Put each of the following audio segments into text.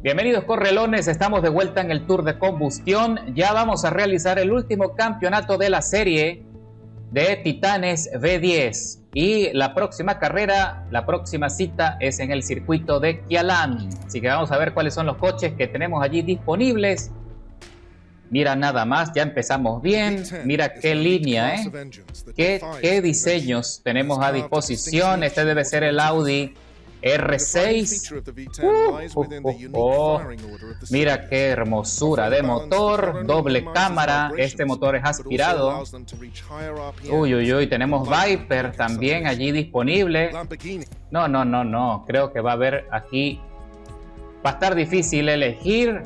Bienvenidos correlones, estamos de vuelta en el Tour de Combustión. Ya vamos a realizar el último campeonato de la serie de Titanes V10. Y la próxima carrera, la próxima cita es en el circuito de Kyalami. Así que vamos a ver cuáles son los coches que tenemos allí disponibles. Mira nada más, ya empezamos bien. Mira qué línea, qué diseños tenemos a disposición. Este debe ser el Audi R6. Mira qué hermosura de motor, doble cámara. Este motor es aspirado. Uy, tenemos Viper también allí disponible. No, creo que va a haber aquí, va a estar difícil elegir.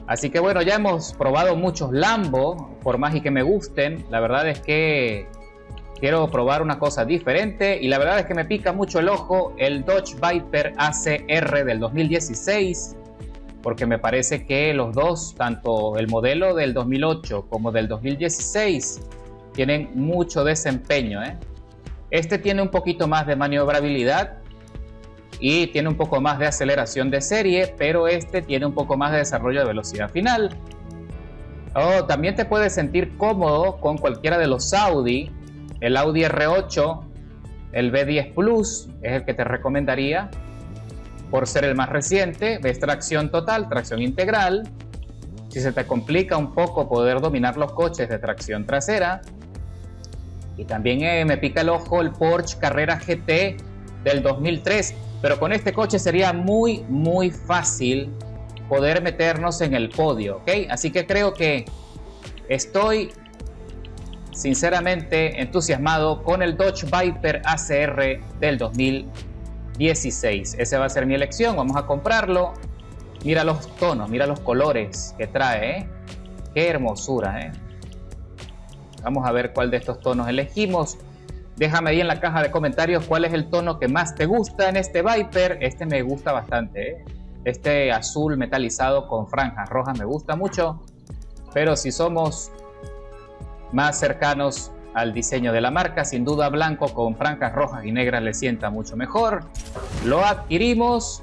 Así que bueno, ya hemos probado muchos Lambo, por más y que me gusten. La verdad es que quiero probar una cosa diferente y la verdad es que me pica mucho el ojo el Dodge Viper ACR del 2016, porque me parece que los dos, tanto el modelo del 2008 como del 2016, tienen mucho desempeño, Este tiene un poquito más de maniobrabilidad y tiene un poco más de aceleración de serie, pero este tiene un poco más de desarrollo de velocidad final. También te puedes sentir cómodo con cualquiera de los Audi. El Audi R8, el V10 Plus es el que te recomendaría por ser el más reciente. Ves tracción total, tracción integral. Si se te complica un poco poder dominar los coches de tracción trasera. Y también me pica el ojo el Porsche Carrera GT del 2003. Pero con este coche sería muy fácil poder meternos en el podio, ¿ok? Así que creo que estoy sinceramente entusiasmado con el Dodge Viper ACR del 2016. Esa va a ser mi elección, vamos a comprarlo. Mira los tonos, mira los colores que trae, Qué hermosura, Vamos a ver cuál de estos tonos elegimos. Déjame ahí en la caja de comentarios cuál es el tono que más te gusta en este Viper. Este me gusta bastante, Este azul metalizado con franjas rojas me gusta mucho. Pero si somos más cercanos al diseño de la marca, sin duda blanco con franjas rojas y negras le sienta mucho mejor. Lo adquirimos.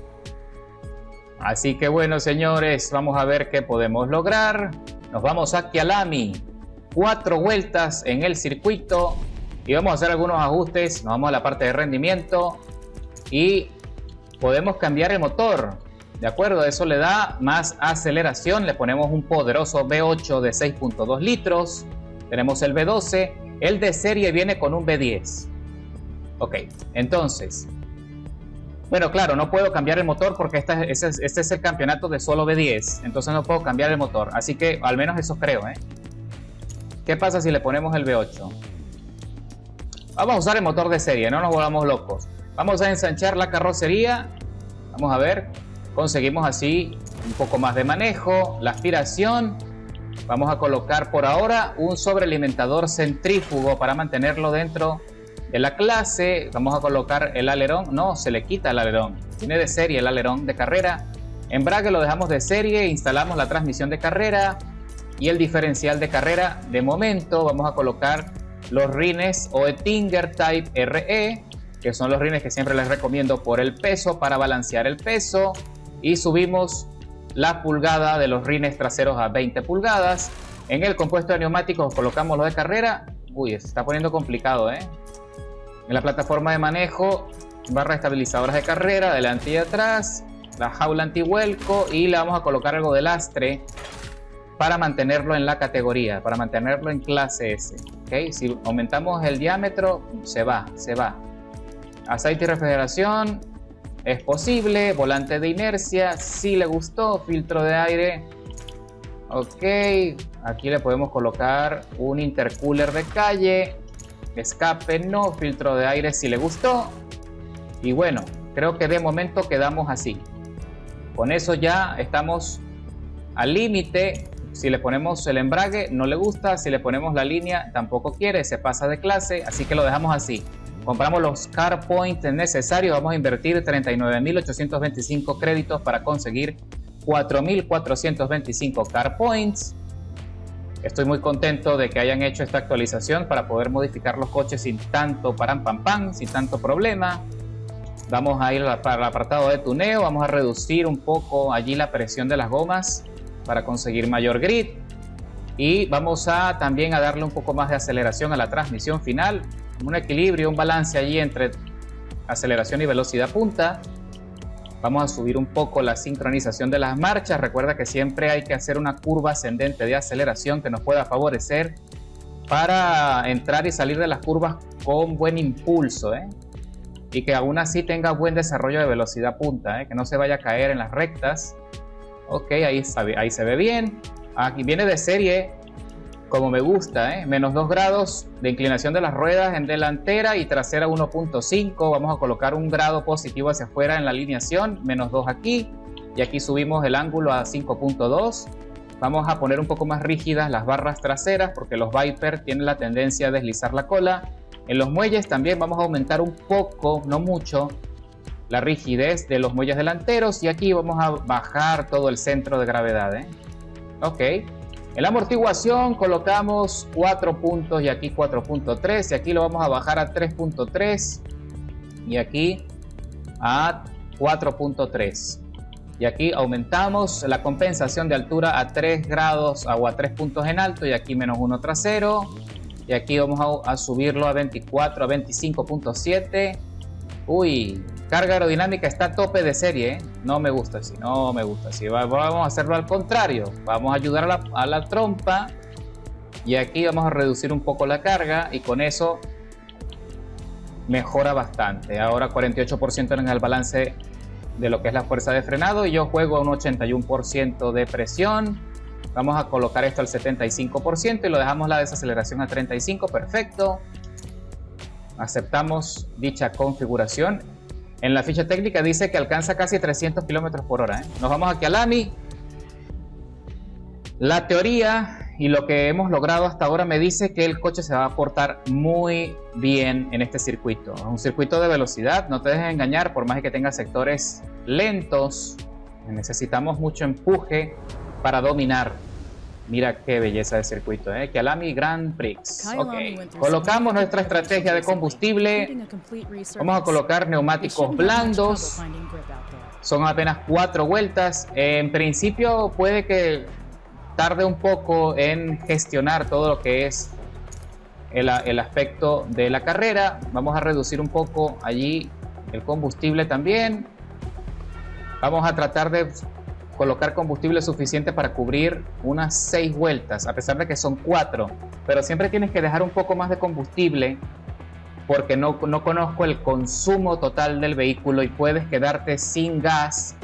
Así que bueno, señores, vamos a ver qué podemos lograr. Nos vamos a Kyalami. 4 vueltas en el circuito. Y vamos a hacer algunos ajustes. Nos vamos a la parte de rendimiento. Y podemos cambiar el motor. ¿De acuerdo? Eso le da más aceleración. Le ponemos un poderoso V8 de 6.2 litros. Tenemos el V12. El de serie viene con un V10. Ok, entonces. Bueno, claro, no puedo cambiar el motor porque este es el campeonato de solo V10. Entonces no puedo cambiar el motor. Así que al menos eso creo, ¿Qué pasa si le ponemos el V8? Vamos a usar el motor de serie, no nos volvamos locos. Vamos a ensanchar la carrocería. Vamos a ver. Conseguimos así un poco más de manejo. La aspiración. Vamos a colocar por ahora un sobrealimentador centrífugo para mantenerlo dentro de la clase. Vamos a colocar el alerón. No, se le quita el alerón. Tiene de serie el alerón de carrera. Embrague lo dejamos de serie. Instalamos la transmisión de carrera y el diferencial de carrera. De momento vamos a colocar los rines Oettinger Type RE, que son los rines que siempre les recomiendo por el peso, para balancear el peso. Y subimos la pulgada de los rines traseros a 20 pulgadas. En el compuesto de neumáticos colocamos los de carrera. Uy, se está poniendo complicado, En la plataforma de manejo, barras estabilizadoras de carrera, adelante y atrás, la jaula antivuelco, y le vamos a colocar algo de lastre para mantenerlo en la categoría, para mantenerlo en clase S. ¿Okay? Si aumentamos el diámetro, se va. Aceite y refrigeración. Es posible, volante de inercia, si le gustó, filtro de aire. Ok, aquí le podemos colocar un intercooler de calle. Escape no, filtro de aire si le gustó. Y bueno, creo que de momento quedamos así. Con eso ya estamos al límite. Si le ponemos el embrague no le gusta, si le ponemos la línea tampoco quiere, se pasa de clase, así que lo dejamos así. Compramos los Car Points necesarios, vamos a invertir 39.825 créditos para conseguir 4.425 Car Points. Estoy muy contento de que hayan hecho esta actualización para poder modificar los coches sin tanto param pam pam, sin tanto problema. Vamos a ir para el apartado de tuneo, vamos a reducir un poco allí la presión de las gomas para conseguir mayor grip. Y vamos a también a darle un poco más de aceleración a la transmisión final. Un equilibrio, un balance allí entre aceleración y velocidad punta. Vamos a subir un poco la sincronización de las marchas. Recuerda que siempre hay que hacer una curva ascendente de aceleración que nos pueda favorecer para entrar y salir de las curvas con buen impulso, y que aún así tenga buen desarrollo de velocidad punta, que no se vaya a caer en las rectas. Ok, ahí se ve bien. Aquí viene de serie como me gusta, menos 2 grados de inclinación de las ruedas en delantera y trasera 1.5. Vamos a colocar un grado positivo hacia afuera en la alineación, menos 2 aquí, y aquí subimos el ángulo a 5.2. Vamos a poner un poco más rígidas las barras traseras porque los Viper tienen la tendencia a deslizar la cola. En los muelles también vamos a aumentar un poco, no mucho, la rigidez de los muelles delanteros, y aquí vamos a bajar todo el centro de gravedad. Ok. En la amortiguación colocamos 4 puntos y aquí 4.3, y aquí lo vamos a bajar a 3.3 y aquí a 4.3. Y aquí aumentamos la compensación de altura a 3 grados o a 3 puntos en alto, y aquí menos 1 trasero. Y aquí vamos a subirlo a 24, a 25.7. Uy, carga aerodinámica está a tope de serie, No me gusta así, no me gusta así. Vamos a hacerlo al contrario. Vamos a ayudar a la trompa. Y aquí vamos a reducir un poco la carga, y con eso mejora bastante. Ahora 48% en el balance de lo que es la fuerza de frenado, y yo juego a un 81% de presión. Vamos a colocar esto al 75% y lo dejamos la desaceleración a 35%. Perfecto. Aceptamos dicha configuración. En la ficha técnica dice que alcanza casi 300 km por hora. Nos vamos aquí a Lamy. La teoría y lo que hemos logrado hasta ahora me dice que el coche se va a portar muy bien en este circuito. Es un circuito de velocidad, no te dejes engañar, por más que tenga sectores lentos. Necesitamos mucho empuje para dominar. Mira qué belleza de circuito, Kyalami Grand Prix. Ok, colocamos nuestra estrategia de combustible. Vamos a colocar neumáticos blandos. Son apenas 4 vueltas. En principio puede que tarde un poco en gestionar todo lo que es el aspecto de la carrera. Vamos a reducir un poco allí el combustible también. Vamos a tratar de colocar combustible suficiente para cubrir unas 6 vueltas, a pesar de que son 4, pero siempre tienes que dejar un poco más de combustible porque no conozco el consumo total del vehículo y puedes quedarte sin gas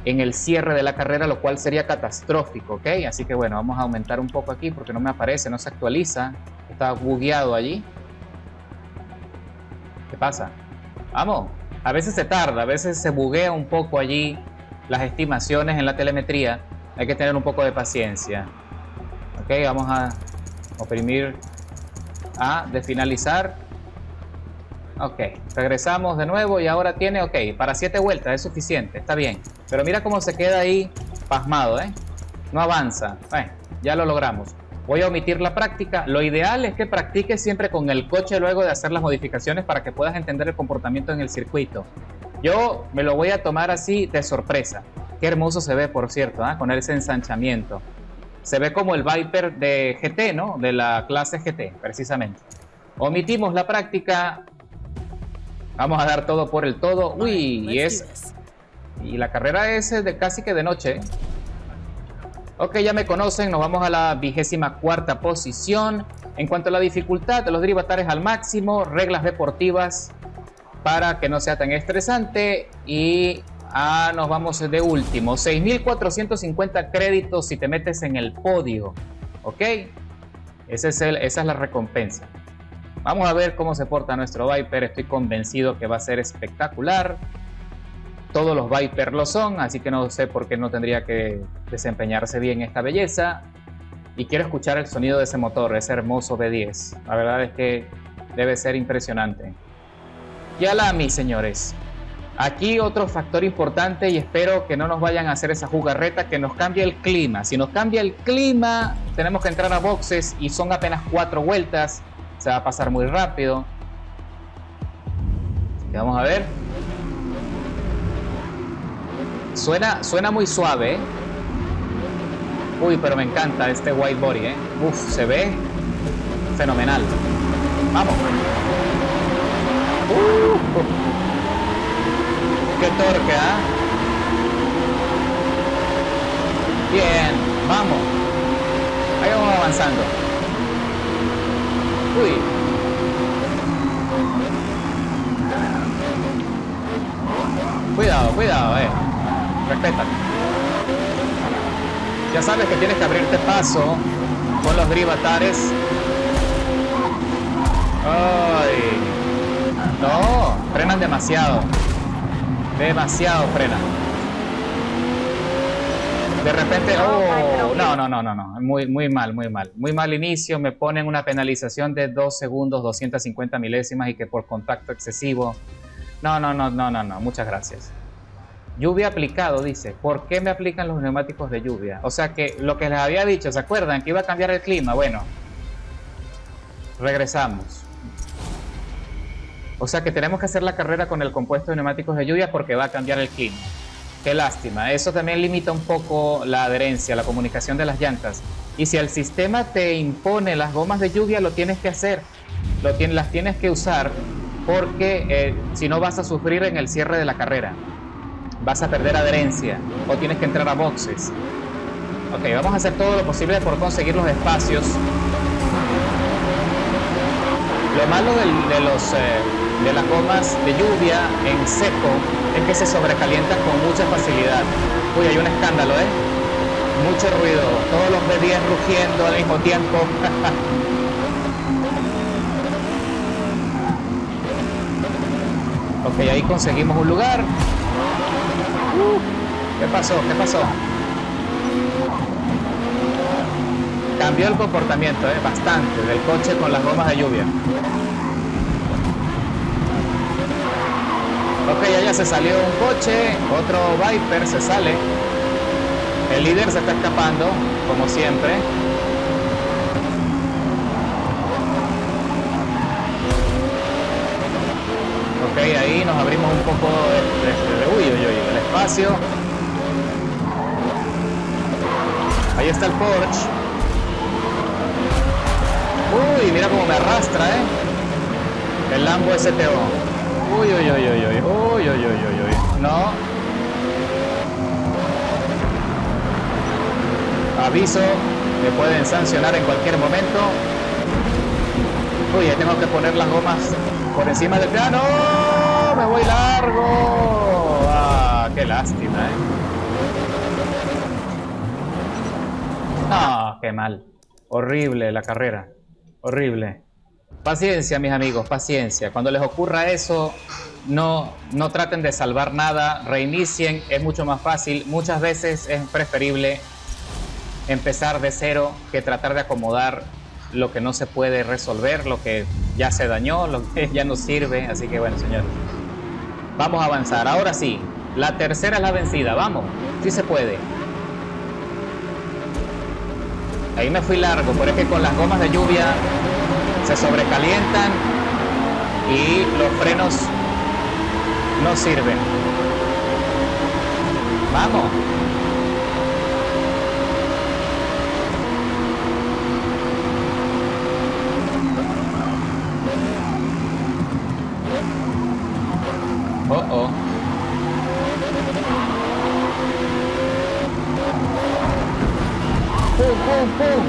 en el cierre de la carrera, lo cual sería catastrófico, ¿ok? Así que bueno, vamos a aumentar un poco aquí porque no me aparece, no se actualiza, está bugueado allí. ¿Qué pasa? Vamos, a veces se tarda, a veces se buguea un poco allí las estimaciones en la telemetría. Hay que tener un poco de paciencia. Ok, vamos a oprimir A de finalizar. Ok, regresamos de nuevo y ahora tiene, ok, para 7 vueltas es suficiente, está bien. Pero mira cómo se queda ahí pasmado, no avanza. Ya lo logramos. Voy a omitir la práctica. Lo ideal es que practiques siempre con el coche luego de hacer las modificaciones para que puedas entender el comportamiento en el circuito. Yo me lo voy a tomar así de sorpresa. Qué hermoso se ve, por cierto, con ese ensanchamiento. Se ve como el Viper de GT, ¿no? De la clase GT, precisamente. Omitimos la práctica. Vamos a dar todo por el todo. Uy, y la carrera es casi que de noche. Ok, ya me conocen. Nos vamos a la 24ª posición. En cuanto a la dificultad, los derivatares al máximo, reglas deportivas para que no sea tan estresante, y nos vamos de último, 6.450 créditos si te metes en el podio, ok, esa es la recompensa. Vamos a ver cómo se porta nuestro Viper. Estoy convencido que va a ser espectacular. Todos los Viper lo son, así que no sé por qué no tendría que desempeñarse bien esta belleza. Y quiero escuchar el sonido de ese motor, ese hermoso V10. La verdad es que debe ser impresionante. Kyalami, señores. Aquí otro factor importante, y espero que no nos vayan a hacer esa jugarreta, que nos cambie el clima. Si nos cambia el clima, tenemos que entrar a boxes y son apenas 4 vueltas. Se va a pasar muy rápido. Y vamos a ver. Suena muy suave, ¿eh? Uy, pero me encanta este white body, ¿eh? Uf, se ve fenomenal. Vamos. Qué torque, ¿ah? Bien, vamos. Ahí vamos avanzando. Uy. Cuidado, respétate. Ya sabes que tienes que abrirte paso con los grivatares. Ay. No, frenan demasiado. Demasiado frenan. De repente, oh, no. Muy mal. Muy mal inicio. Me ponen una penalización de 2 segundos, 250 milésimas y que por contacto excesivo. No. Muchas gracias. Lluvia aplicado, dice. ¿Por qué me aplican los neumáticos de lluvia? O sea que lo que les había dicho, ¿se acuerdan? Que iba a cambiar el clima. Bueno, regresamos. O sea que tenemos que hacer la carrera con el compuesto de neumáticos de lluvia porque va a cambiar el clima. Qué lástima. Eso también limita un poco la adherencia, la comunicación de las llantas. Y si el sistema te impone las gomas de lluvia, lo tienes que hacer. Las tienes que usar porque si no vas a sufrir en el cierre de la carrera. Vas a perder adherencia o tienes que entrar a boxes. Ok, vamos a hacer todo lo posible por conseguir los espacios. Lo malo de las gomas de lluvia en seco es que se sobrecalientan con mucha facilidad. Uy, hay un escándalo, ¿eh? Mucho ruido, todos los B10 rugiendo al mismo tiempo. Ok, ahí conseguimos un lugar. ¿Qué pasó? Cambió el comportamiento, bastante, del coche con las gomas de lluvia. Ok, allá se salió un coche, otro Viper se sale. El líder se está escapando, como siempre. Ok, ahí nos abrimos un poco el espacio. Ahí está el Porsche. Uy, mira cómo me arrastra, el Lambo STO. Uy. No. Aviso, me pueden sancionar en cualquier momento. Uy, ya tengo que poner las gomas por encima del piano. ¡Oh! Me voy largo. Ah, qué lástima, No, qué mal. Horrible la carrera. Horrible. Paciencia, mis amigos, paciencia. Cuando les ocurra eso, no traten de salvar nada. Reinicien, es mucho más fácil. Muchas veces es preferible empezar de cero que tratar de acomodar lo que no se puede resolver, lo que ya se dañó, lo que ya no sirve. Así que bueno, señores, vamos a avanzar. Ahora sí, la tercera es la vencida. Vamos, sí se puede. Ahí me fui largo, pero es que con las gomas de lluvia se sobrecalientan y los frenos no sirven. Vamos. Oh. ¡Pum!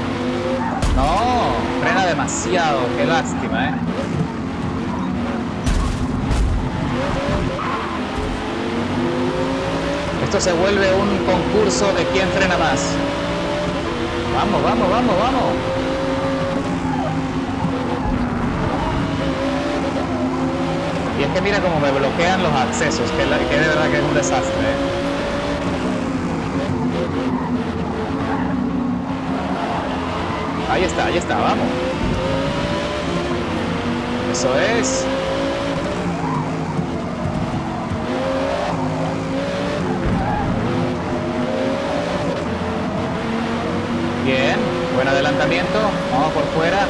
No, frena demasiado, qué lástima, Esto se vuelve un concurso de quién frena más. Vamos. Y es que mira cómo me bloquean los accesos, que de verdad que es un desastre, Ahí está, vamos. Eso es. Bien, buen adelantamiento. Vamos por fuera.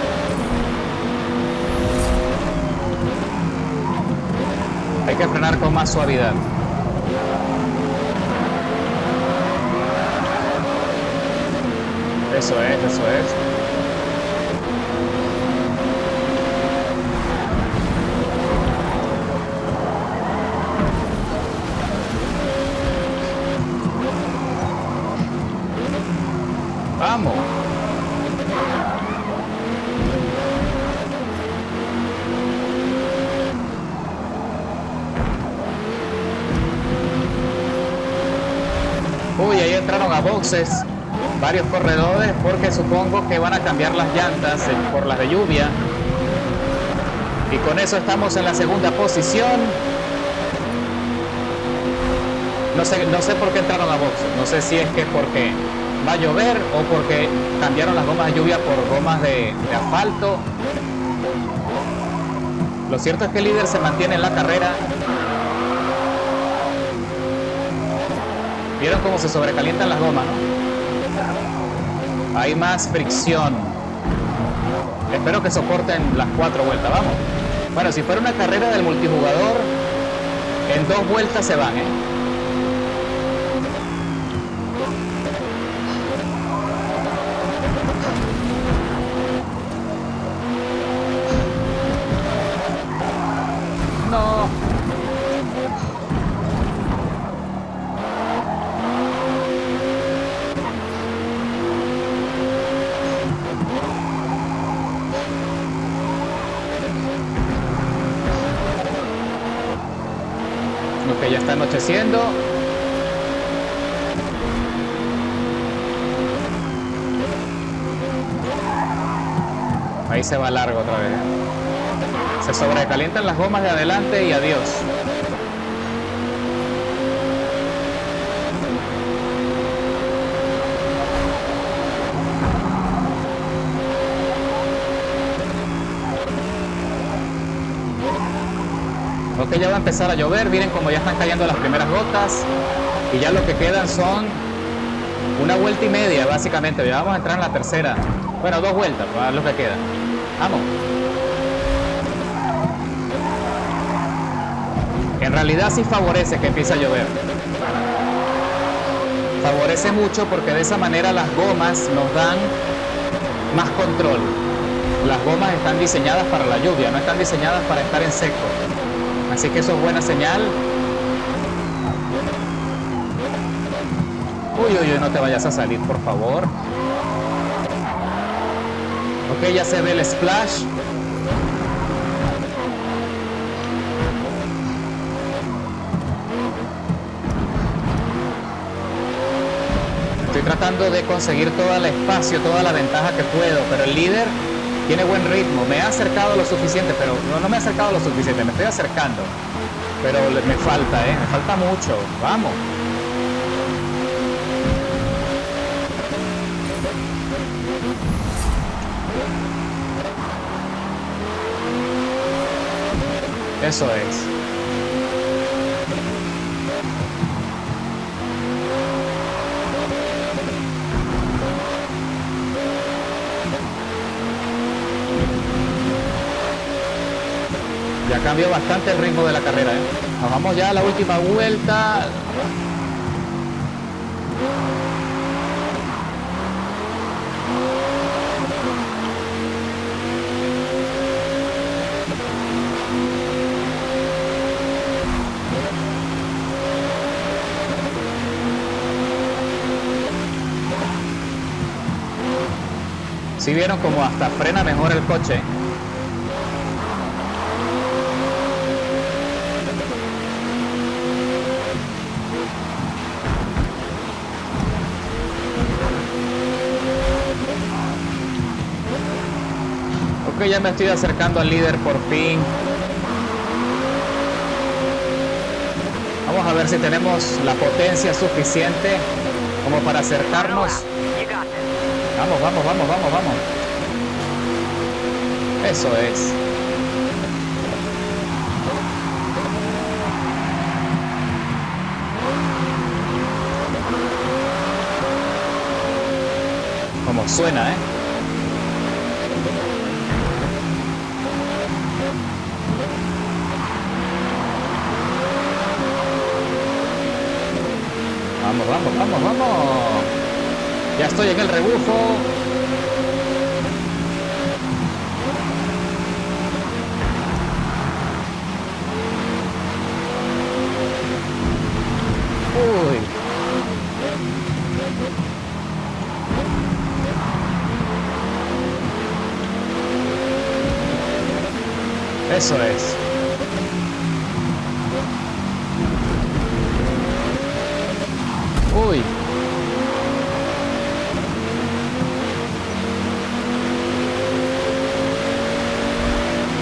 Hay que frenar con más suavidad. Eso es, eso es. Vamos. Uy, ahí entraron a boxes varios corredores porque supongo que van a cambiar las llantas por las de lluvia. Y con eso estamos en la segunda posición. No sé por qué entraron a boxes. No sé si es que porque va a llover o porque cambiaron las gomas de lluvia por gomas de asfalto. Lo cierto es que el líder se mantiene en la carrera. ¿Vieron cómo se sobrecalientan las gomas, no? Hay más fricción. Espero que soporten las 4 vueltas, vamos. Bueno, si fuera una carrera del multijugador, en 2 vueltas se van, ¿eh? No. Ok, ya está anocheciendo. Ahí se va largo otra vez. Se sobrecalientan las gomas de adelante y adiós. Ok, ya va a empezar a llover. Miren como ya están cayendo las primeras gotas. Y ya lo que quedan son una vuelta y media, básicamente. Ya vamos a entrar en la tercera. Bueno, 2 vueltas, pues, es lo que queda. Vamos. En realidad sí favorece que empiece a llover. Favorece mucho porque de esa manera las gomas nos dan más control. Las gomas están diseñadas para la lluvia, no están diseñadas para estar en seco. Así que eso es buena señal. Uy, uy, uy, no te vayas a salir, por favor. Ok, ya se ve el splash. Estoy tratando de conseguir todo el espacio, toda la ventaja que puedo, pero el líder tiene buen ritmo. Me ha acercado lo suficiente, pero no me ha acercado lo suficiente, me estoy acercando. Pero me falta, me falta mucho. Vamos. Eso es. Ya cambió bastante el ritmo de la carrera, Nos vamos ya a la última vuelta. Si vieron como hasta frena mejor el coche. Ok, ya me estoy acercando al líder por fin. Vamos a ver si tenemos la potencia suficiente como para acercarnos. Vamos, vamos, vamos, vamos, vamos. Eso es. Como suena, Vamos, vamos, vamos, vamos. Ya estoy en el rebufo. Uy. Eso es. Uy.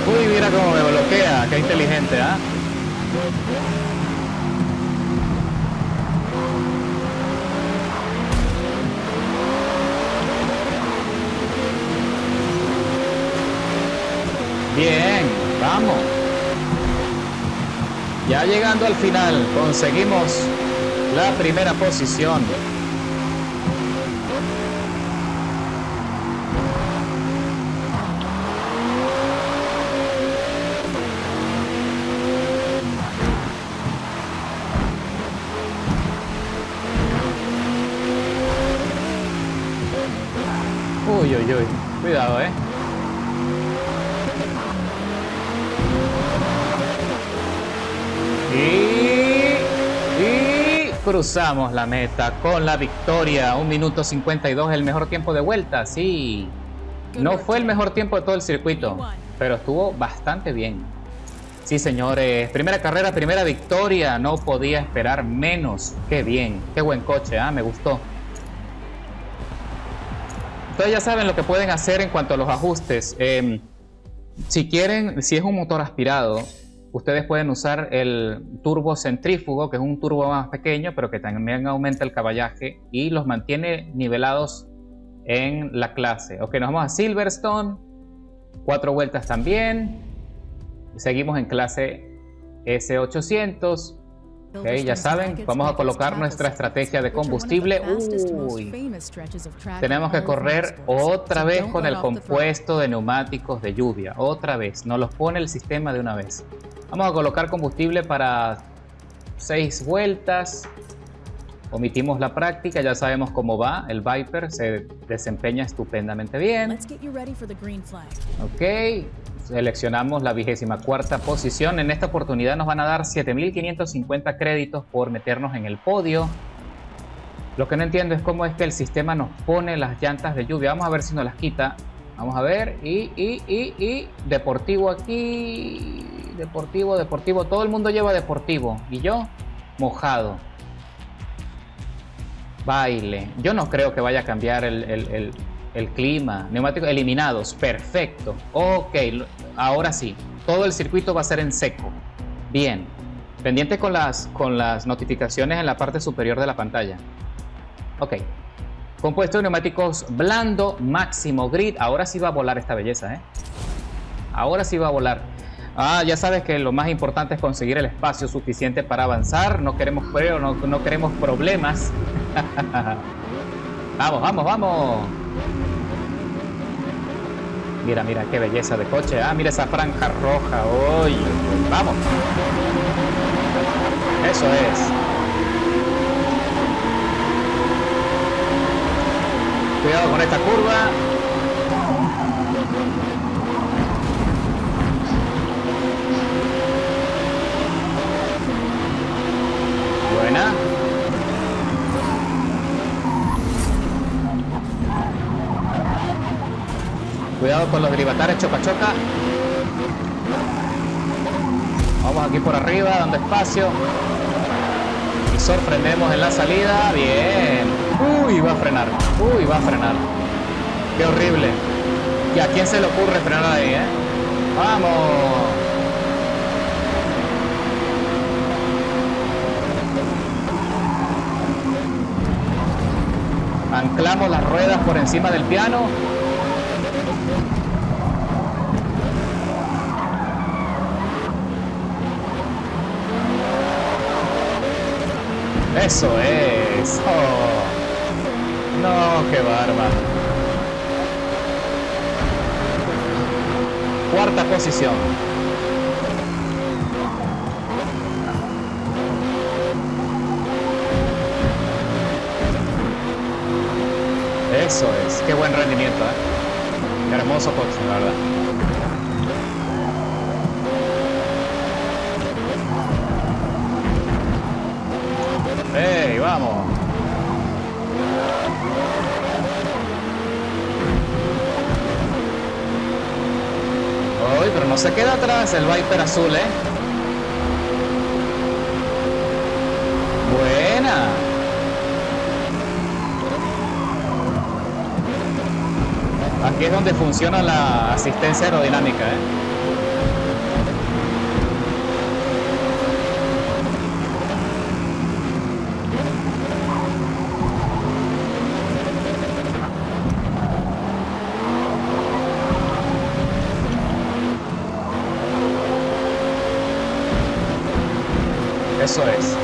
Uy, mira cómo me bloquea. Qué inteligente, ¿ah? Bien, vamos. Ya llegando al final, conseguimos la primera posición. Uy, uy, uy. Cuidado, Y cruzamos la meta con la victoria. 1 minuto 52, el mejor tiempo de vuelta. Sí, no fue el mejor tiempo de todo el circuito, pero estuvo bastante bien. Sí, señores, primera carrera, primera victoria. No podía esperar menos. Qué bien, qué buen coche, me gustó. Ustedes ya saben lo que pueden hacer en cuanto a los ajustes. Si quieren, si es un motor aspirado, ustedes pueden usar el turbo centrífugo, que es un turbo más pequeño, pero que también aumenta el caballaje y los mantiene nivelados en la clase. Ok, nos vamos a Silverstone, 4 vueltas también. Seguimos en clase S800. Ok, ya saben, vamos a colocar nuestra estrategia de combustible. Uy, tenemos que correr otra vez con el compuesto de neumáticos de lluvia. Otra vez, nos los pone el sistema de una vez. Vamos a colocar combustible para 6 vueltas. Omitimos la práctica, ya sabemos cómo va. El Viper se desempeña estupendamente bien. Ok, seleccionamos la 24ª posición. En esta oportunidad nos van a dar 7.550 créditos por meternos en el podio. Lo que no entiendo es cómo es que el sistema nos pone las llantas de lluvia. Vamos a ver si nos las quita. Vamos a ver. Y deportivo aquí. Deportivo. Todo el mundo lleva deportivo. Y yo, mojado. Baile. Yo no creo que vaya a cambiar el clima. Neumáticos eliminados. Perfecto. Ok, ahora sí. Todo el circuito va a ser en seco. Bien. Pendiente con las notificaciones en la parte superior de la pantalla. Ok. Compuesto de neumáticos blando, máximo grid. Ahora sí va a volar esta belleza, Ahora sí va a volar. Ya sabes que lo más importante es conseguir el espacio suficiente para avanzar. No queremos no queremos problemas. Vamos. Mira, qué belleza de coche. Mira esa franja roja. Uy, vamos. Eso es. Cuidado con esta curva. Buena. Cuidado con los derivatares, choca. Vamos aquí por arriba, dando espacio. Y sorprendemos en la salida. Bien. Uy, va a frenar. Qué horrible. ¿Y a quién se le ocurre frenar ahí, ¡Vamos! Anclamos las ruedas por encima del piano. Eso es. No, qué bárbaro. 4ª posición. Eso es, qué buen rendimiento, ¿eh? Qué hermoso coche, la verdad. ¡Ey, vamos! ¡Uy, pero no se queda atrás el Viper azul, eh! ¡Buena! Aquí es donde funciona la asistencia aerodinámica, ¿eh? Eso es.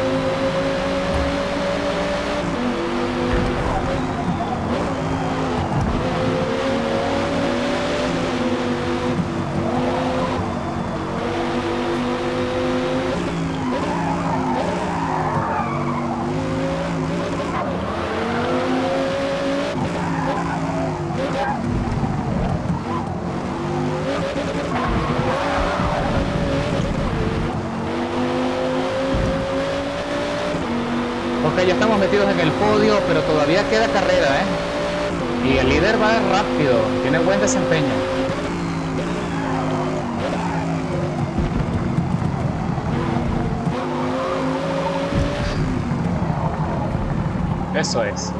Ok, ya estamos metidos en el podio, pero todavía queda carrera, ¿eh? Y el líder va rápido, tiene buen desempeño. Eso es.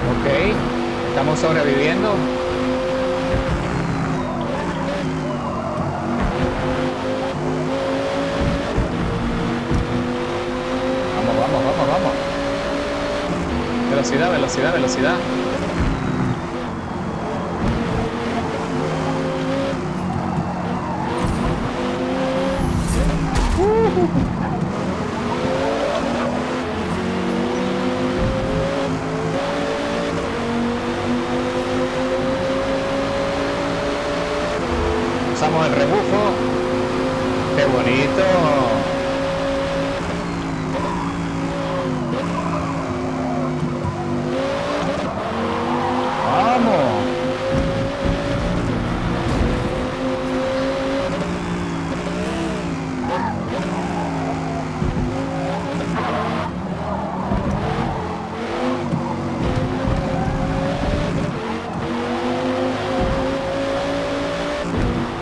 Ok, estamos sobreviviendo. Vamos, vamos, vamos, vamos. Velocidad, velocidad, velocidad. Usamos el rebufo. ¡Qué bonito! ¡Vamos!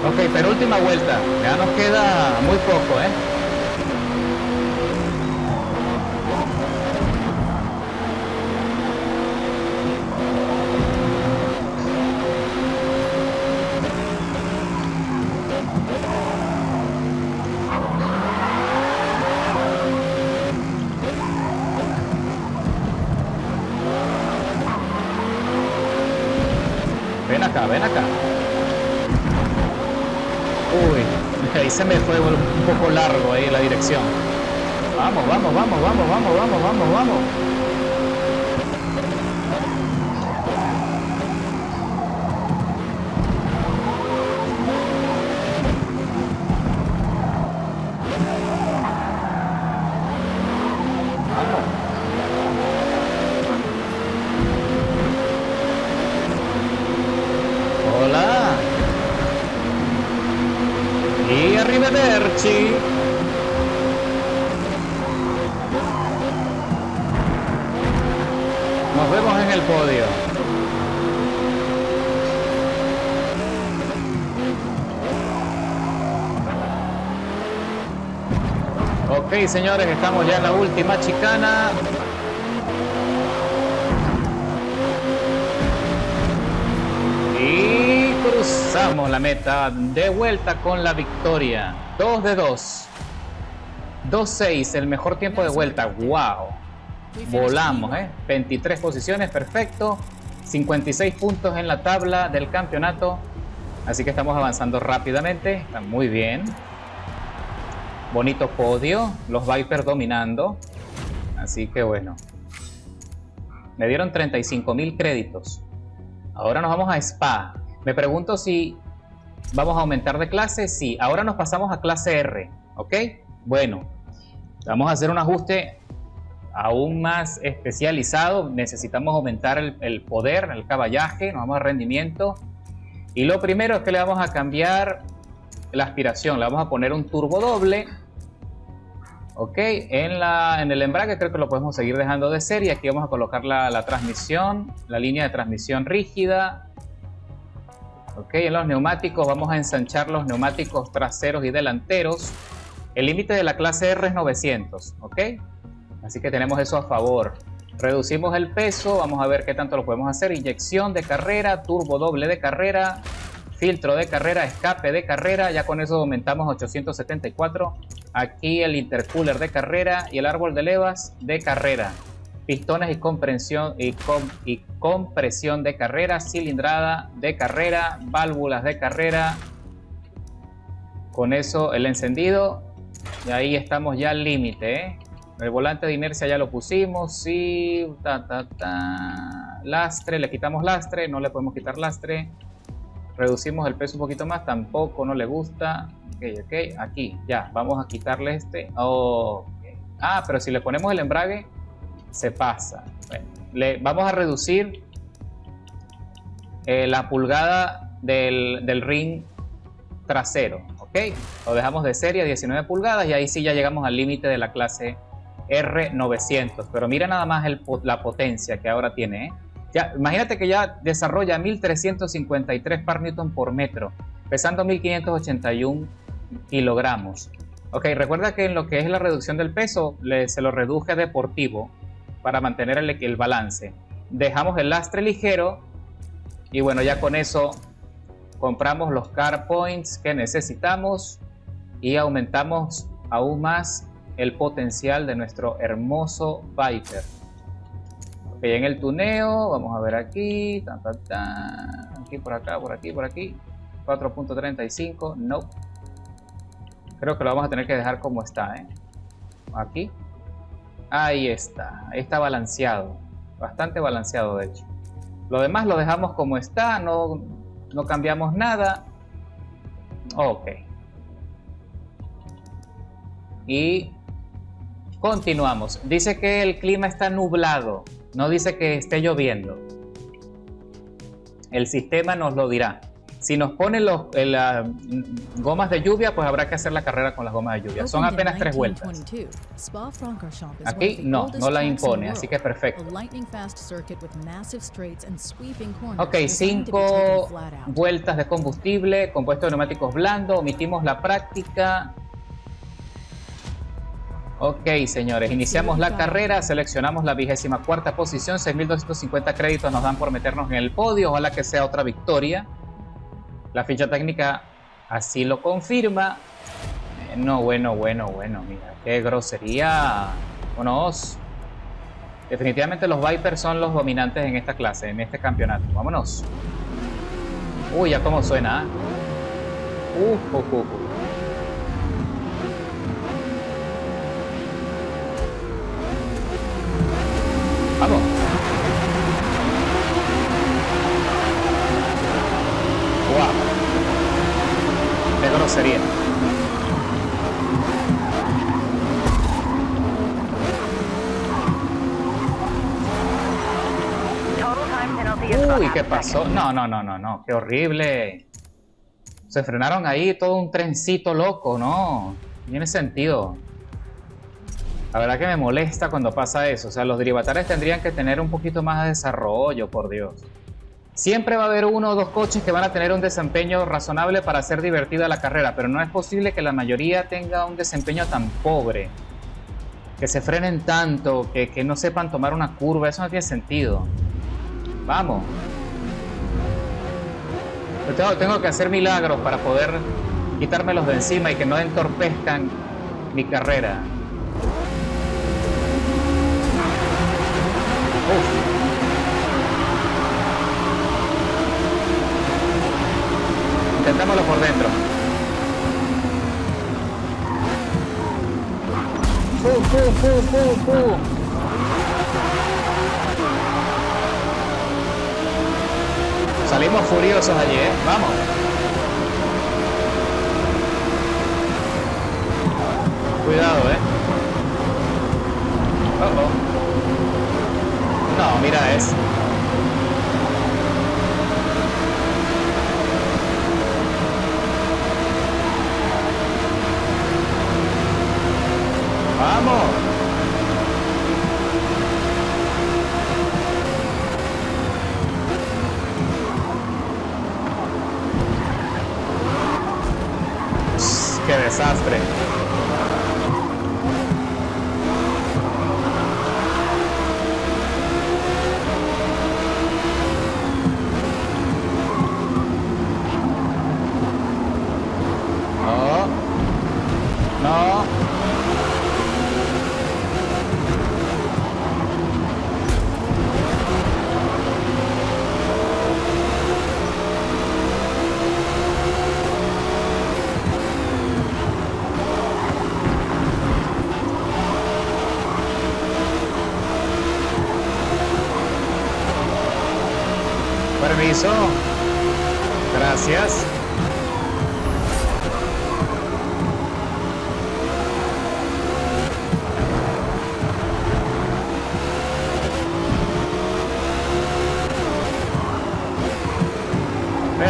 Ok, penúltima vuelta. Ya nos queda muy poco, ¿eh? Ven acá, ven acá. Uy, ahí se me fue un poco largo ahí la dirección. Vamos, vamos, vamos, vamos, vamos, vamos, vamos, vamos. Hola. Y arrivederci. Nos vemos en el podio. Ok, señores, estamos ya en la última chicana. Y cruzamos la meta de vuelta con la victoria. 2 de 2. 2.6, el mejor tiempo de vuelta. ¡Wow! Volamos, 23 posiciones, perfecto. 56 puntos en la tabla del campeonato. Así que estamos avanzando rápidamente. Está muy bien. Bonito podio. Los Viper dominando. Así que bueno. Me dieron 35.000 créditos. Ahora nos vamos a Spa. Me pregunto si vamos a aumentar de clase. Sí, ahora nos pasamos a clase R, ¿ok? Bueno, vamos a hacer un ajuste aún más especializado. Necesitamos aumentar el poder, el caballaje, nos vamos a rendimiento. Y lo primero es que le vamos a cambiar la aspiración, le vamos a poner un turbo doble. Ok, en el embrague creo que lo podemos seguir dejando de serie. Aquí vamos a colocar la transmisión, la línea de transmisión rígida. Ok, en los neumáticos vamos a ensanchar los neumáticos traseros y delanteros. El límite de la clase R es 900, ok. Así que tenemos eso a favor. Reducimos el peso, vamos a ver qué tanto lo podemos hacer. Inyección de carrera, turbo doble de carrera, filtro de carrera, escape de carrera. Ya con eso aumentamos 874. Aquí el intercooler de carrera y el árbol de levas de carrera. Pistones y compresión de carrera, cilindrada de carrera, válvulas de carrera. Con eso el encendido. Y ahí estamos ya al límite, ¿eh? El volante de inercia ya lo pusimos. Sí, lastre, le quitamos lastre, no le podemos quitar lastre. Reducimos el peso un poquito más, tampoco, no le gusta. Ok, aquí, ya, vamos a quitarle este. Okay. Ah, pero si le ponemos el embrague, se pasa. Bueno, vamos a reducir la pulgada del ring trasero, ok. Lo dejamos de serie a 19 pulgadas y ahí sí ya llegamos al límite de la clase R900. Pero mira nada más la potencia que ahora tiene, ¿eh? Ya, imagínate que ya desarrolla 1353 par newton por metro, pesando 1581 kilogramos. Ok, recuerda que en lo que es la reducción del peso, se lo reduje a deportivo para mantener el balance. Dejamos el lastre ligero y bueno, ya con eso compramos los car points que necesitamos y aumentamos aún más el potencial de nuestro hermoso Viper. Ok, en el tuneo, vamos a ver aquí, aquí por acá, por aquí, por aquí, 4.35, no. Creo que lo vamos a tener que dejar como está, ¿eh? Aquí. Ahí está balanceado, bastante balanceado de hecho. Lo demás lo dejamos como está, no cambiamos nada. Ok. Y continuamos. Dice que el clima está nublado, no dice que esté lloviendo. El sistema nos lo dirá. Si nos ponen las gomas de lluvia, pues habrá que hacer la carrera con las gomas de lluvia. Son apenas 3 vueltas. Aquí no la impone, así que perfecto. Ok, 5 vueltas de combustible, compuesto de neumáticos blandos. Omitimos la práctica. Ok, señores, iniciamos la carrera, seleccionamos la 24ª posición, 6.250 créditos nos dan por meternos en el podio, ojalá que sea otra victoria. La ficha técnica así lo confirma. Bueno, mira, qué grosería. Vámonos. Definitivamente los Vipers son los dominantes en esta clase, en este campeonato. Vámonos. Uy, ya cómo suena, ¿eh? Vamos. Wow. Qué grosería. Uy, ¿qué pasó? No, qué horrible. Se frenaron ahí, todo un trencito loco, no tiene sentido. La verdad que me molesta cuando pasa eso. O sea, los derivatares tendrían que tener un poquito más de desarrollo, por Dios. Siempre va a haber 1 o 2 coches que van a tener un desempeño razonable para hacer divertida la carrera, pero no es posible que la mayoría tenga un desempeño tan pobre, que se frenen tanto, que no sepan tomar una curva. Eso no tiene sentido. Vamos. Yo tengo que hacer milagros para poder quitármelos de encima y que no entorpezcan mi carrera. Uf. Intentémoslo por dentro. Salimos furiosos allí, ¿eh? Vamos. Cuidado, ¿eh? No, mira eso. Vamos. Qué desastre. No. No. Permiso. Gracias.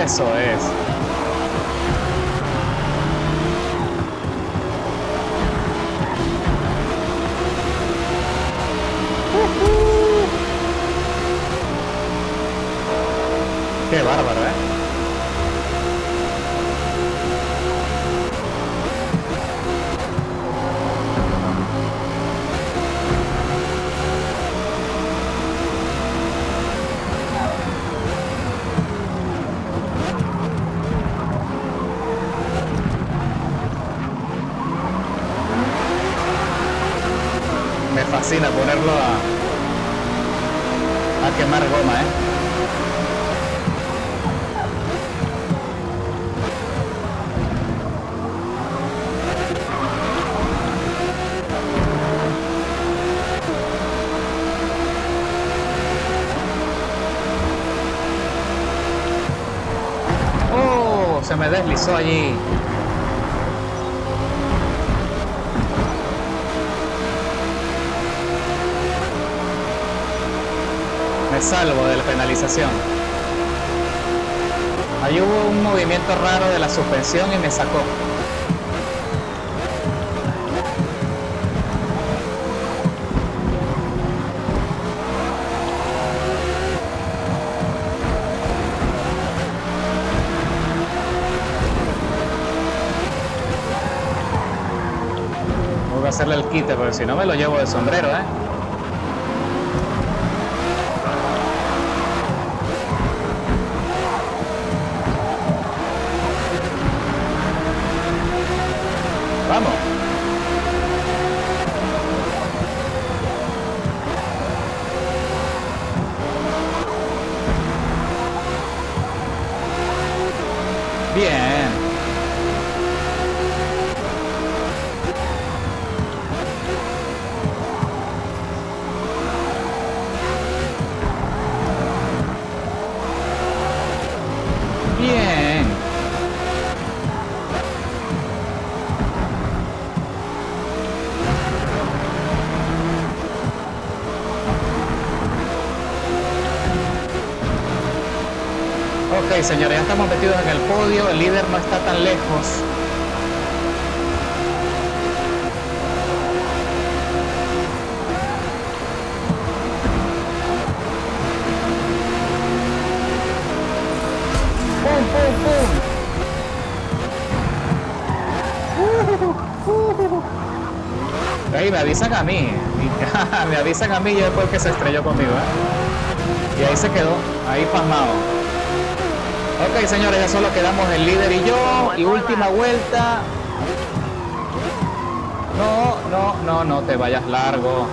Eso es. Qué bárbaro, ¿eh? Me fascina ponerlo a quemar goma, ¿eh? Oh, se me deslizó allí. Me salvo de la penalización. Ahí hubo un movimiento raro de la suspensión y me sacó. Voy a hacerle el quite porque si no me lo llevo de sombrero, ¿eh? Vamos. Bien. Bien. Ok, señores, ya estamos metidos en el podio, el líder no está tan lejos. ¡Pum, pum, pum! Ahí me avisan a mí, me avisan a mí y después que se estrelló conmigo, ¿eh? Y ahí se quedó, ahí pasmado. Ok, señores, ya solo quedamos el líder y yo. Y última vuelta. No te vayas largo.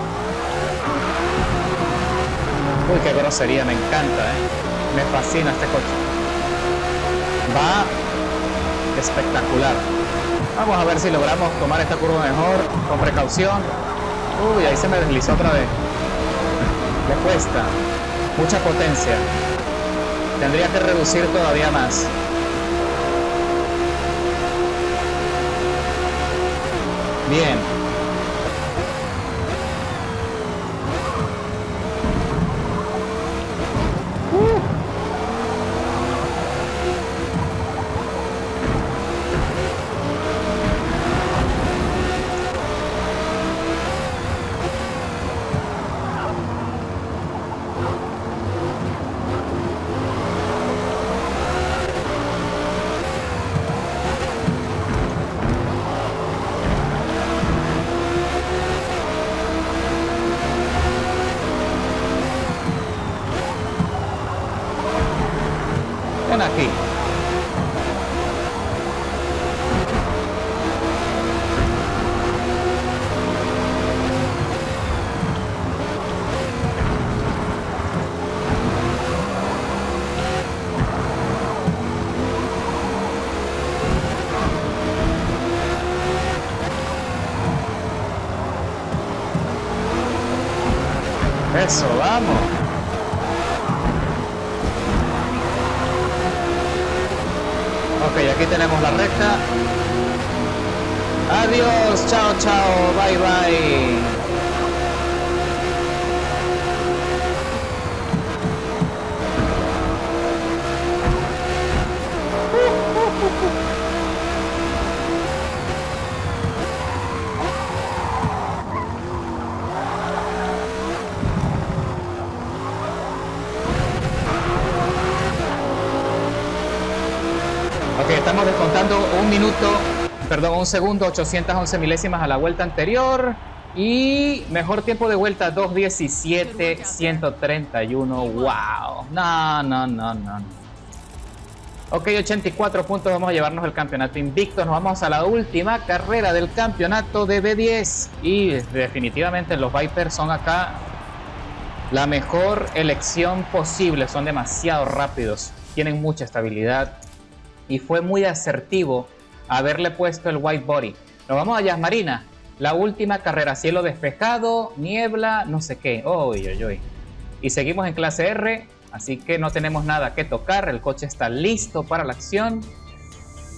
Uy, qué grosería, me encanta, me fascina este coche. Va espectacular. Vamos a ver si logramos tomar esta curva mejor, con precaución. Uy, ahí se me deslizó otra vez. Le cuesta. Mucha potencia. Tendría que reducir todavía más. Bien. Ven aquí. Eso, vamos. Ok, aquí tenemos la recta. Adiós, chao, chao, bye, bye. Ok, estamos descontando un segundo, 811 milésimas a la vuelta anterior. Y mejor tiempo de vuelta, 2:17, 131. ¡Wow! No. Ok, 84 puntos, vamos a llevarnos el campeonato invicto. Nos vamos a la última carrera del campeonato de B10. Y definitivamente los Vipers son acá la mejor elección posible. Son demasiado rápidos, tienen mucha estabilidad. Y fue muy asertivo haberle puesto el white body. Nos vamos a Yas Marina. La última carrera, cielo despejado, niebla, no sé qué. Uy. Y seguimos en clase R, así que no tenemos nada que tocar. El coche está listo para la acción.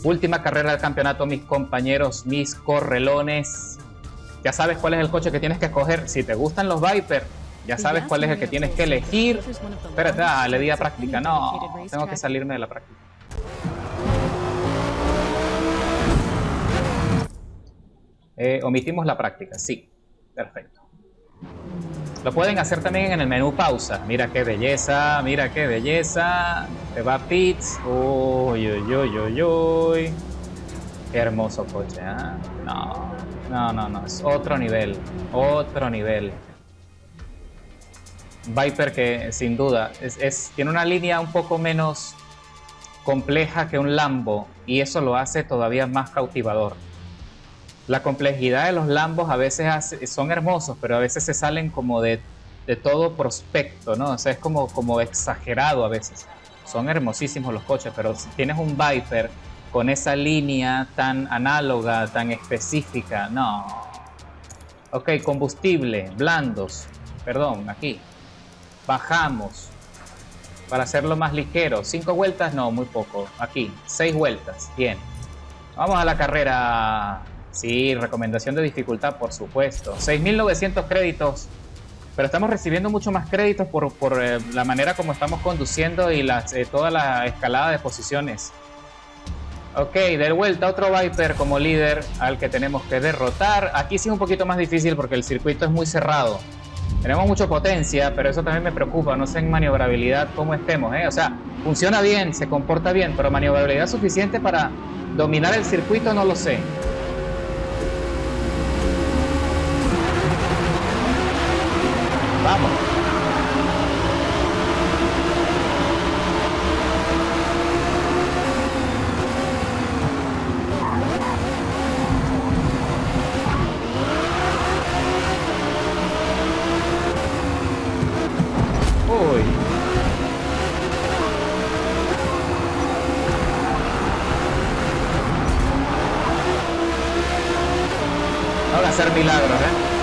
Última carrera del campeonato, mis compañeros, mis correlones. Ya sabes cuál es el coche que tienes que escoger. Si te gustan los Viper, ya sabes cuál es el que tienes que elegir. Espérate, le di a práctica. No, tengo que salirme de la práctica. Omitimos la práctica, sí, perfecto. Lo pueden hacer también en el menú pausa. Mira qué belleza, te va a pits. Uy. Qué hermoso coche, ¿eh? No, es otro nivel. Viper que sin duda tiene una línea un poco menos compleja que un Lambo y eso lo hace todavía más cautivador. La complejidad de los Lambos a veces son hermosos, pero a veces se salen como de todo prospecto, ¿no? O sea, es como exagerado a veces. Son hermosísimos los coches, pero si tienes un Viper con esa línea tan análoga, tan específica, no. Ok, combustible, blandos. Perdón, aquí. Bajamos para hacerlo más ligero. 5 vueltas, no, muy poco. Aquí, 6 vueltas, bien. Vamos a la carrera. Sí, recomendación de dificultad, por supuesto. 6.900 créditos. Pero estamos recibiendo mucho más créditos por la manera como estamos conduciendo y toda la escalada de posiciones. Ok, de vuelta otro Viper como líder al que tenemos que derrotar. Aquí sí es un poquito más difícil porque el circuito es muy cerrado. Tenemos mucha potencia, pero eso también me preocupa. No sé en maniobrabilidad cómo estemos, ¿eh? O sea, funciona bien, se comporta bien, pero maniobrabilidad suficiente para dominar el circuito no lo sé. Vamos. Uy. Ahora hacer milagros, ¿eh?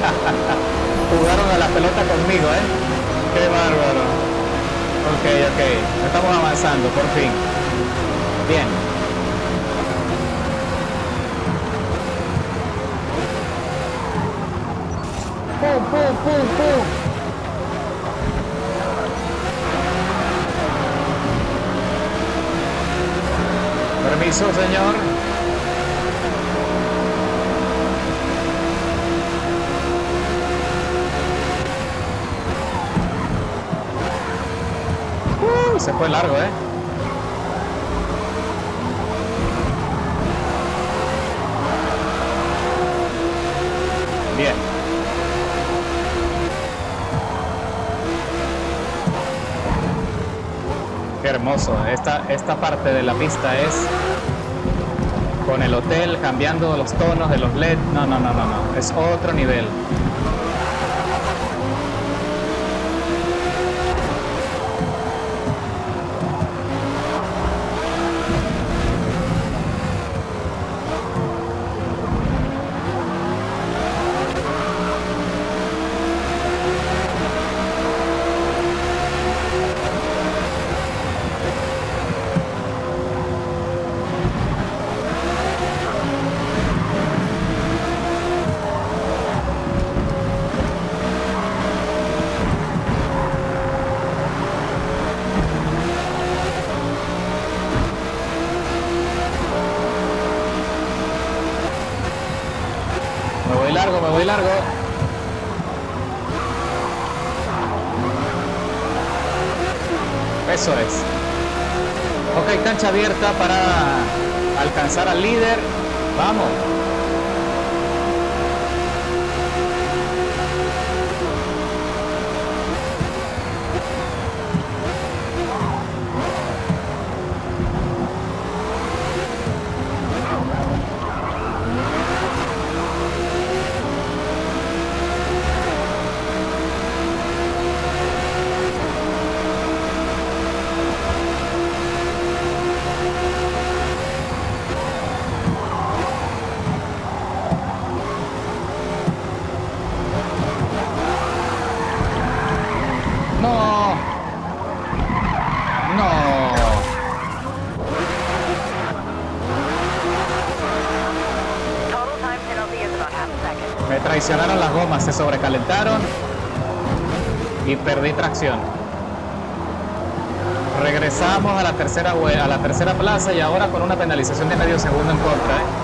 Jugaron a la pelota conmigo, ¿eh? Qué bárbaro. Ok, ok. Estamos avanzando, por fin. Bien. ¡Pum, pum, pum, pum! Permiso, señor. Se fue largo, ¿eh? Bien. Qué hermoso. Esta parte de la pista es con el hotel cambiando los tonos de los LED. No, no, no, no, no. Es otro nivel. Me voy largo. Eso es. Ok, cancha abierta para alcanzar al líder. Vamos. No. No. Me traicionaron las gomas, se sobrecalentaron y perdí tracción. Regresamos a la tercera plaza y ahora con una penalización de medio segundo en contra, ¿eh?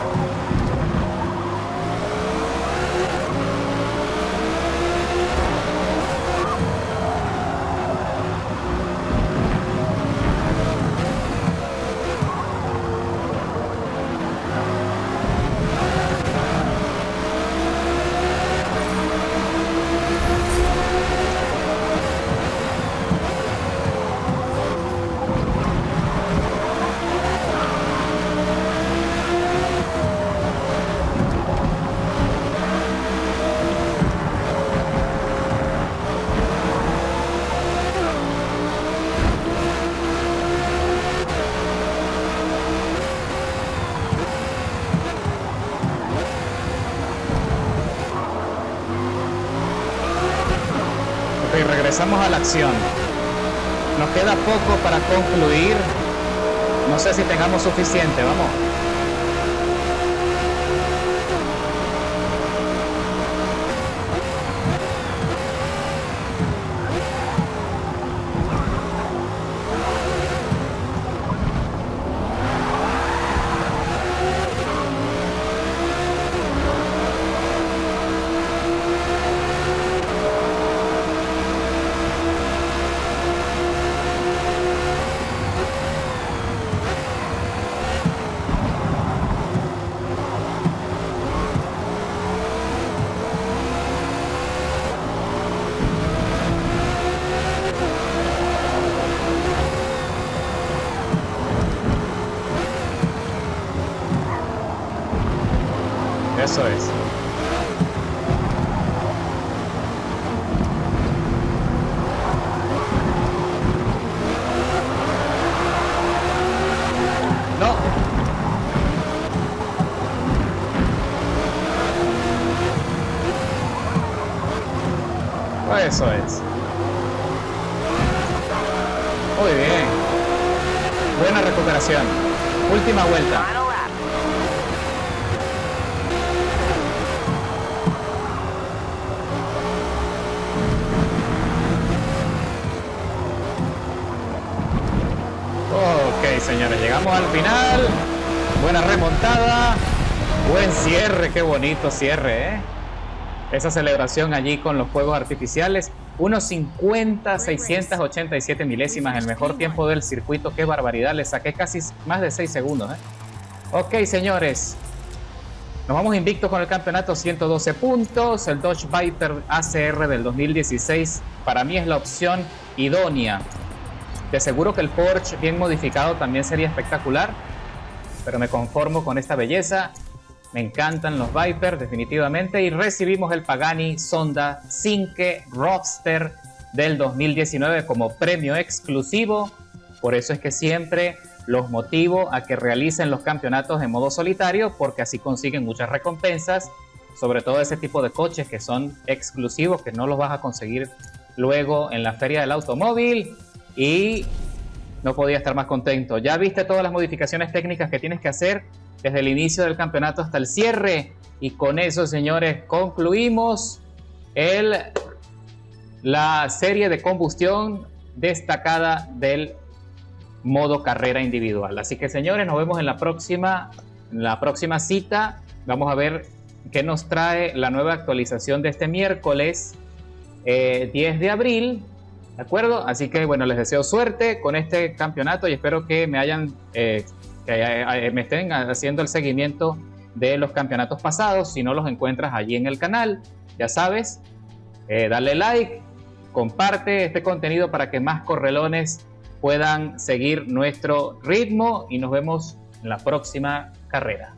Regresamos a la acción. Nos queda poco para concluir. No sé si tengamos suficiente. Vamos. Eso es. No. Eso es. Muy bien. Buena recuperación. Última vuelta. Ok, señores, llegamos al final. Buena remontada. Buen cierre, qué bonito cierre, ¿eh? Esa celebración allí con los fuegos artificiales. 1.50, 687 milésimas, el mejor tiempo del circuito. Qué barbaridad, le saqué casi más de 6 segundos, ¿eh? Ok, señores. Nos vamos invictos con el campeonato, 112 puntos. El Dodge Viper ACR del 2016 para mí es la opción idónea. De seguro que el Porsche bien modificado también sería espectacular, pero me conformo con esta belleza. Me encantan los Viper, definitivamente. Y recibimos el Pagani Zonda Cinque Roadster del 2019 como premio exclusivo. Por eso es que siempre los motivo a que realicen los campeonatos en modo solitario, porque así consiguen muchas recompensas, sobre todo ese tipo de coches que son exclusivos, que no los vas a conseguir luego en la feria del automóvil. Y no podía estar más contento. Ya viste todas las modificaciones técnicas que tienes que hacer desde el inicio del campeonato hasta el cierre. Y con eso, señores, concluimos la serie de combustión destacada del modo carrera individual. Así que, señores, nos vemos en la próxima cita. Vamos a ver qué nos trae la nueva actualización de este miércoles 10 de abril. ¿De acuerdo? Así que, bueno, les deseo suerte con este campeonato y espero que me estén haciendo el seguimiento de los campeonatos pasados. Si no los encuentras allí en el canal, ya sabes, dale like, comparte este contenido para que más correlones puedan seguir nuestro ritmo y nos vemos en la próxima carrera.